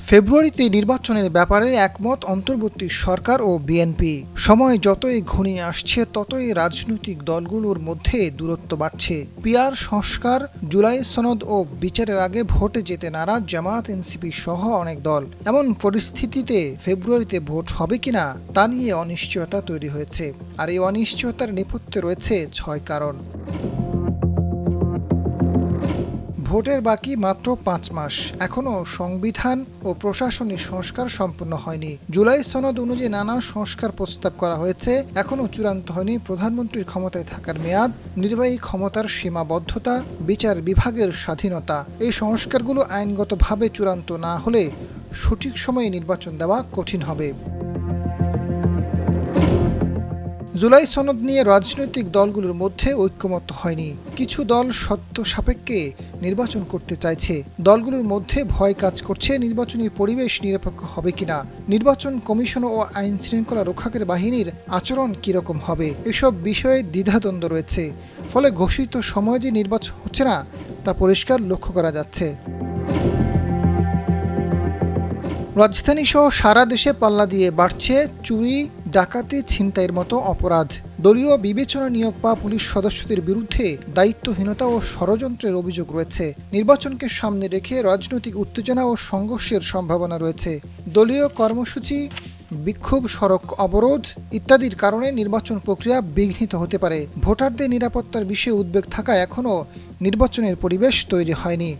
ফেব্রুয়ারিতে নির্বাচনের ব্যাপারে একমত অন্তর্বর্তী সরকার ও বিএনপি। সময় যতই ঘনিয়ে আসছে ততই রাজনৈতিক দলগুলোর মধ্যে দূরত্ব বাড়ছে। পিআর সংস্কার, জুলাই সনদ ও বিচারের আগে ভোটে যেতে নারাজ জামায়াত, এনসিপি সহ অনেক দল। এমন পরিস্থিতিতে ফেব্রুয়ারিতে ভোট হবে কিনা তা নিয়ে অনিশ্চয়তা তৈরি হয়েছে। আর এই অনিশ্চয়তার নেপথ্যে রয়েছে ৬ কারণ। ভোটের বাকি মাত্র ৫ মাস। এখনও সংবিধান ও প্রশাসনিক সংস্কার সম্পূর্ণ হয়নি। জুলাই সনদ অনুযায়ী নানা সংস্কার প্রস্তাব করা হয়েছে, এখনও চূড়ান্ত হয়নি প্রধানমন্ত্রীর ক্ষমতায় থাকার মেয়াদ, নির্বাহী ক্ষমতার সীমাবদ্ধতা, বিচার বিভাগের স্বাধীনতা। এই সংস্কারগুলো আইনগতভাবে চূড়ান্ত না হলে সঠিক সময়ে নির্বাচন দেওয়া কঠিন হবে। জুলাই সনদ নিয়ে রাজনৈতিক দলগুলোর মধ্যে ঐক্যমত্য হয়নি। কিছু দল শর্ত সাপেক্ষে নির্বাচন করতে চাইছে। দলগুলোর মধ্যে ভয় কাজ করছে নির্বাচনী পরিবেশ নিরপেক্ষ হবে কিনা, নির্বাচন কমিশন ও আইন শৃঙ্খলা রক্ষাকারী বাহিনীর আচরণ কিরকম হবে, এসব বিষয়ে দ্বিধাদ্বন্দ্ব রয়েছে। ফলে ঘোষিত সময়ে যে নির্বাচন হচ্ছে না তা পরিষ্কার লক্ষ্য করা যাচ্ছে। রাজধানী সহ সারা দেশে পাল্লা দিয়ে বাড়ছে চুরি, ডাকাতি, ছিনতাইয়ের মতো অপরাধ। দলীয় বিবেচনা নিয়োগ পাওয়া পুলিশ সদস্যদের বিরুদ্ধে দায়িত্বহীনতা ও ষড়যন্ত্রের অভিযোগ রয়েছে। নির্বাচনকে সামনে রেখে রাজনৈতিক উত্তেজনা ও সংঘর্ষের সম্ভাবনা রয়েছে। দলীয় কর্মসূচি, বিক্ষোভ, সড়ক অবরোধ ইত্যাদির কারণে নির্বাচন প্রক্রিয়া বিঘ্নিত হতে পারে। ভোটারদের নিরাপত্তার বিষয়ে উদ্বেগ থাকায় এখনও নির্বাচনের পরিবেশ তৈরি হয়নি।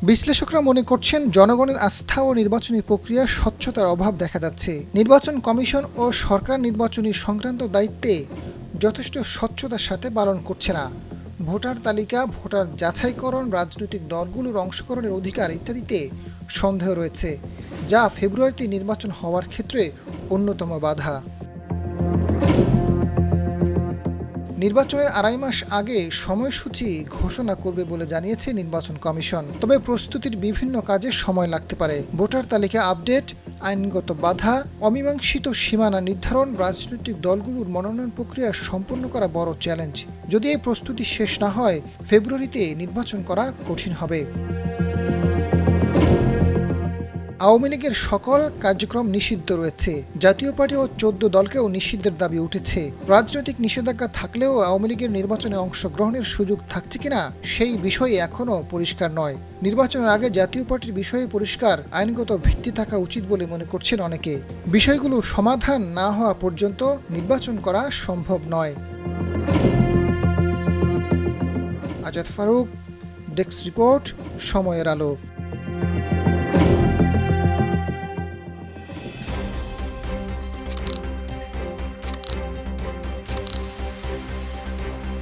বিশ্লেষকরা মনে করছেন, জনগণের আস্থা ও নির্বাচনী প্রক্রিয়া স্বচ্ছতার অভাব দেখা যাচ্ছে। নির্বাচন কমিশন ও সরকার নির্বাচনী সংক্রান্ত দায়িত্বে যথেষ্ট স্বচ্ছতার সাথে পালন করছে না। ভোটার তালিকা, ভোটার যাচাইকরণ, রাজনৈতিক দলগুলোর অংশগ্রহণের অধিকার ইত্যাদিতে সন্দেহ রয়েছে, যা ফেব্রুয়ারিতে নির্বাচন হওয়ার ক্ষেত্রে অন্যতম বাধা। নির্বাচনের ২.৫ মাস আগে সময়সূচি ঘোষণা করবে বলে জানিয়েছে নির্বাচন কমিশন। তবে প্রস্তুতির বিভিন্ন কাজে সময় লাগতে পারে। ভোটার তালিকা আপডেট, আইনগত বাধা, অমীমাংসিত সীমানা নির্ধারণ, রাজনৈতিক দলগুলোর মনোনয়ন প্রক্রিয়া সম্পন্ন করা বড় চ্যালেঞ্জ। যদি এই প্রস্তুতি শেষ না হয়, ফেব্রুয়ারিতে নির্বাচন করা কঠিন হবে। আওয়ামী লীগের সকল কার্যক্রম নিষিদ্ধ রয়েছে। জাতীয় পার্টি ও ১৪ দলকেও নিষিদ্ধের দাবি উঠেছে। রাজনৈতিক নিষেধাজ্ঞা থাকলেও আওয়ামী লীগের নির্বাচনে অংশগ্রহণের সুযোগ থাকছে কিনা সেই বিষয়ে এখনও পরিষ্কার নয়। নির্বাচনের আগে জাতীয় পার্টির বিষয়ে পরিষ্কার আইনগত ভিত্তি থাকা উচিত বলে মনে করছেন অনেকে। বিষয়গুলো সমাধান না হওয়া পর্যন্ত নির্বাচন করা সম্ভব নয়। আজাদ ফারুক, ডেস্ক রিপোর্ট, সময়ের আলো।